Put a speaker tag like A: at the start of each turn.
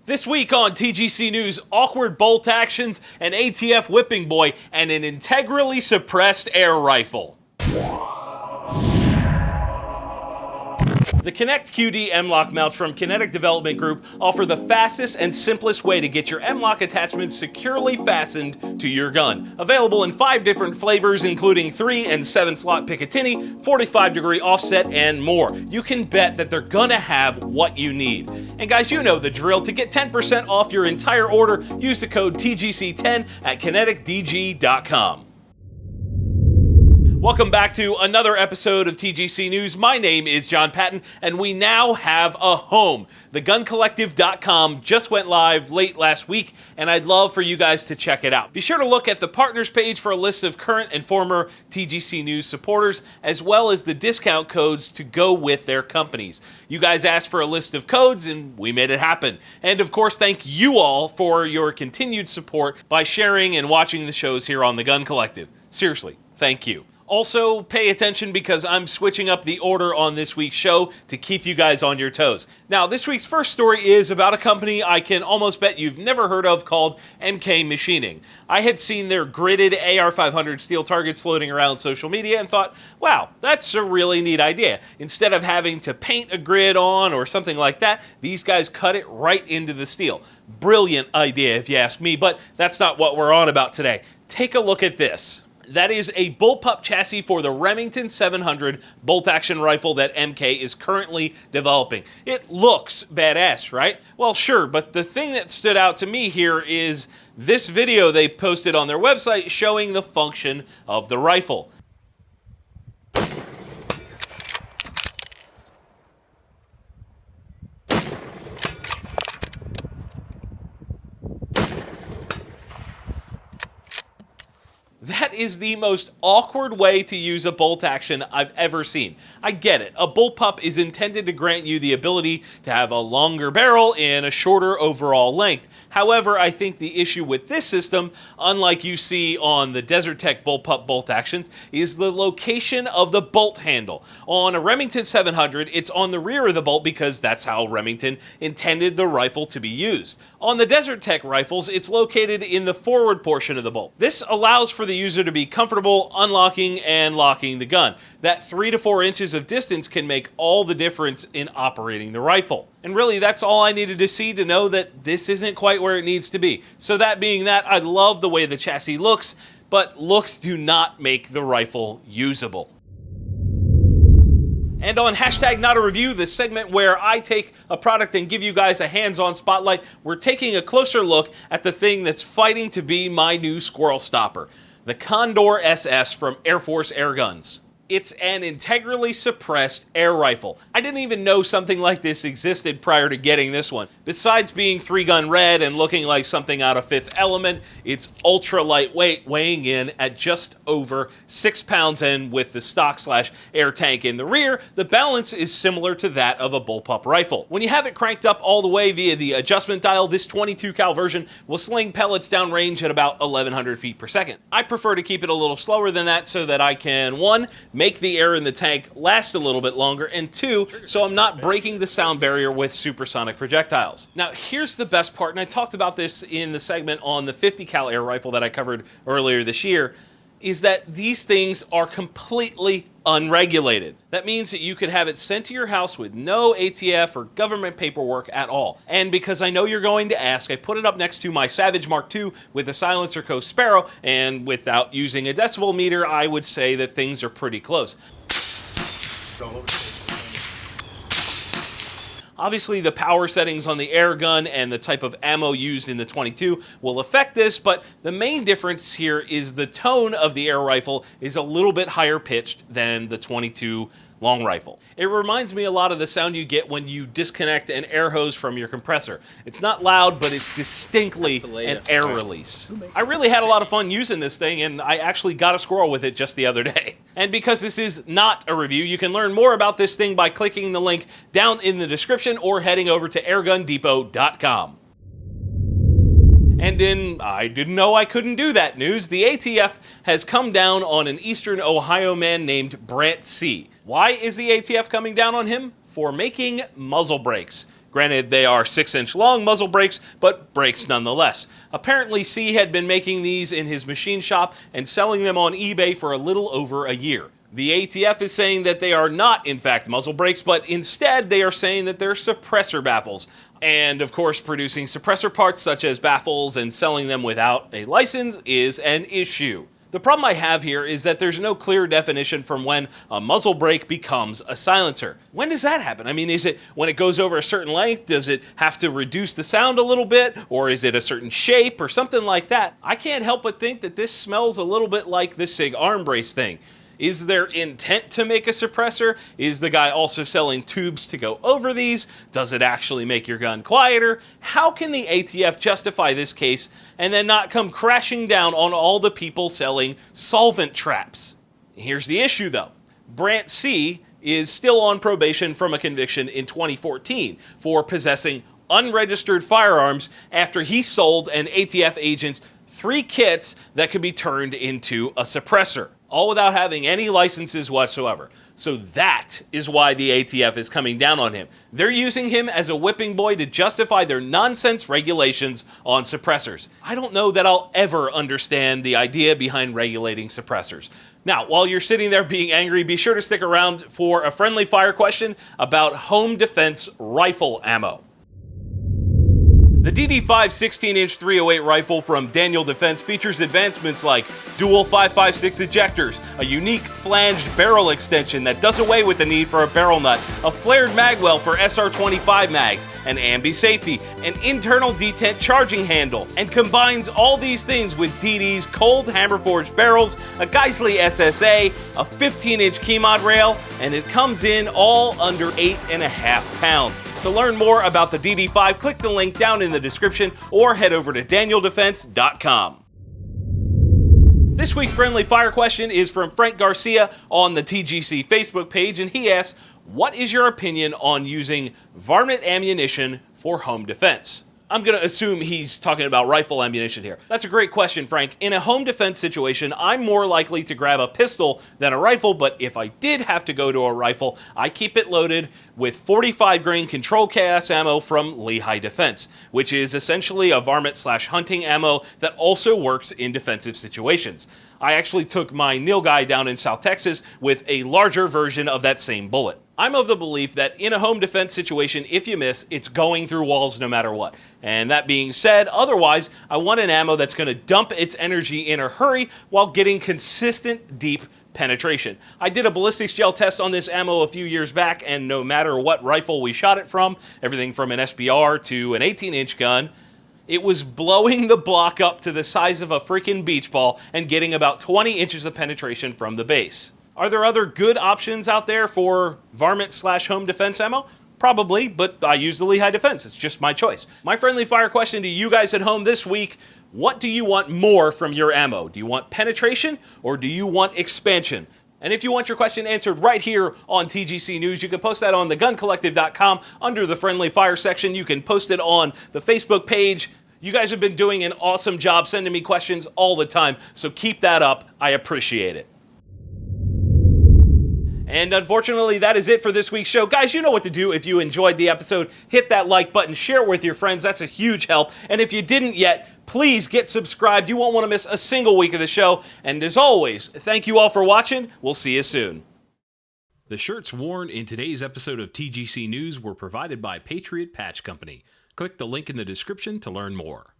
A: This week on TGC News, awkward bolt actions, an ATF whipping boy, and an integrally suppressed air rifle. The Connect QD M-LOK mounts from Kinetic Development Group offer the fastest and simplest way to get your M-LOK attachments securely fastened to your gun. Available in 5 different flavors, including 3 and 7 slot Picatinny, 45-degree offset, and more. You can bet that they're gonna have what you need. And guys, you know the drill. To get 10% off your entire order, use the code TGC10 at kineticdg.com. Welcome back to another episode of TGC News. My name is Jon Patton, and we now have a home. TheGunCollective.com just went live late last week, and I'd love for you guys to check it out. Be sure to look at the partners page for a list of current and former TGC News supporters, as well as the discount codes to go with their companies. You guys asked for a list of codes, and we made it happen. And of course, thank you all for your continued support by sharing and watching the shows here on The Gun Collective. Seriously, thank you. Also, pay attention because I'm switching up the order on this week's show to keep you guys on your toes. Now, this week's first story is about a company I can almost bet you've never heard of called MK Machining. I had seen their gridded AR-500 steel targets floating around social media and thought, wow, that's a really neat idea. Instead of having to paint a grid on or something like that, these guys cut it right into the steel. Brilliant idea if you ask me, but that's not what we're on about today. Take a look at this. That is a Bullpup chassis for the Remington 700 bolt-action rifle that MK is currently developing. It looks badass, right? Well, sure, but the thing that stood out to me here is this video they posted on their website showing the function of the rifle. That is the most awkward way to use a bolt action I've ever seen. I get it. A Bullpup is intended to grant you the ability to have a longer barrel and a shorter overall length. However, I think the issue with this system, unlike you see on the Desert Tech Bullpup bolt actions, is the location of the bolt handle. On a Remington 700, it's on the rear of the bolt because that's how Remington intended the rifle to be used. On the Desert Tech rifles, it's located in the forward portion of the bolt. This allows for the user to be comfortable unlocking and locking the gun. That 3 to 4 inches of distance can make all the difference in operating the rifle. And really, that's all I needed to see to know that this isn't quite where it needs to be. So that being that, I love the way the chassis looks, but looks do not make the rifle usable. And on hashtag not a review, the segment where I take a product and give you guys a hands-on spotlight, we're taking a closer look at the thing that's fighting to be my new squirrel stopper. The Condor SS from Air Force Air Guns. It's an integrally suppressed air rifle. I didn't even know something like this existed prior to getting this one. Besides being 3-gun red and looking like something out of Fifth Element, it's ultra lightweight, weighing in at just over 6 pounds, and with the stock/air tank in the rear, the balance is similar to that of a Bullpup rifle. When you have it cranked up all the way via the adjustment dial, this 22 cal version will sling pellets downrange at about 1,100 feet per second. I prefer to keep it a little slower than that so that I can, 1, make the air in the tank last a little bit longer, and 2, so I'm not breaking the sound barrier with supersonic projectiles. Now, here's the best part, and I talked about this in the segment on the 50 cal air rifle that I covered earlier this year, is that these things are completely unregulated. That means that you could have it sent to your house with no ATF or government paperwork at all. And because I know you're going to ask, I put it up next to my Savage Mark II with a Silencer Co. Sparrow, and without using a decibel meter, I would say that things are pretty close. Obviously, the power settings on the air gun and the type of ammo used in the 22 will affect this, but the main difference here is the tone of the air rifle is a little bit higher pitched than the 22 long rifle. It reminds me a lot of the sound you get when you disconnect an air hose from your compressor. It's not loud, but it's distinctly an air release. I really had a lot of fun using this thing, and I actually got a squirrel with it just the other day. And because this is not a review, you can learn more about this thing by clicking the link down in the description or heading over to airgundepot.com. And in I didn't know I couldn't do that news, the ATF has come down on an eastern Ohio man named Brant C. Why is the ATF coming down on him? For making muzzle brakes. Granted, they are 6-inch long muzzle brakes, but brakes nonetheless. Apparently, C had been making these in his machine shop and selling them on eBay for a little over a year. The ATF is saying that they are not, in fact, muzzle brakes, but instead they are saying that they're suppressor baffles. And, of course, producing suppressor parts such as baffles and selling them without a license is an issue. The problem I have here is that there's no clear definition from when a muzzle brake becomes a silencer. When does that happen? I mean, is it when it goes over a certain length? Does it have to reduce the sound a little bit? Or is it a certain shape or something like that? I can't help but think that this smells a little bit like the SIG arm brace thing. Is there intent to make a suppressor? Is the guy also selling tubes to go over these? Does it actually make your gun quieter? How can the ATF justify this case and then not come crashing down on all the people selling solvent traps? Here's the issue though. Brant C. is still on probation from a conviction in 2014 for possessing unregistered firearms after he sold an ATF agent 3 kits that could be turned into a suppressor, all without having any licenses whatsoever. So that is why the ATF is coming down on him. They're using him as a whipping boy to justify their nonsense regulations on suppressors. I don't know that I'll ever understand the idea behind regulating suppressors. Now, while you're sitting there being angry, be sure to stick around for a friendly fire question about home defense rifle ammo. The DD5 16-inch 308 rifle from Daniel Defense features advancements like dual 5.56 ejectors, a unique flanged barrel extension that does away with the need for a barrel nut, a flared magwell for SR25 mags, an ambi safety, an internal detent charging handle, and combines all these things with DD's cold hammer-forged barrels, a Geissele SSA, a 15-inch keymod rail, and it comes in all under 8.5 pounds. To learn more about the DD5, click the link down in the description or head over to danieldefense.com. This week's friendly fire question is from Frank Garcia on the TGC Facebook page, and he asks, what is your opinion on using varmint ammunition for home defense? I'm going to assume he's talking about rifle ammunition here. That's a great question, Frank. In a home defense situation, I'm more likely to grab a pistol than a rifle, but if I did have to go to a rifle, I keep it loaded with 45 grain control chaos ammo from Lehigh Defense, which is essentially a varmint/hunting ammo that also works in defensive situations. I actually took my nilgai down in South Texas with a larger version of that same bullet. I'm of the belief that in a home defense situation, if you miss, it's going through walls no matter what. And that being said, otherwise, I want an ammo that's going to dump its energy in a hurry while getting consistent, deep penetration. I did a ballistics gel test on this ammo a few years back, and no matter what rifle we shot it from, everything from an SBR to an 18-inch gun, it was blowing the block up to the size of a freaking beach ball and getting about 20 inches of penetration from the base. Are there other good options out there for varmint/home defense ammo? Probably, but I use the Lehigh Defense. It's just my choice. My friendly fire question to you guys at home this week, what do you want more from your ammo? Do you want penetration or do you want expansion? And if you want your question answered right here on TGC News, you can post that on theguncollective.com under the friendly fire section. You can post it on the Facebook page. You guys have been doing an awesome job sending me questions all the time, so keep that up. I appreciate it. And unfortunately, that is it for this week's show. Guys, you know what to do. If you enjoyed the episode, hit that like button, share it with your friends. That's a huge help. And if you didn't yet, please get subscribed. You won't want to miss a single week of the show. And as always, thank you all for watching. We'll see you soon. The shirts worn in today's episode of TGC News were provided by Patriot Patch Company. Click the link in the description to learn more.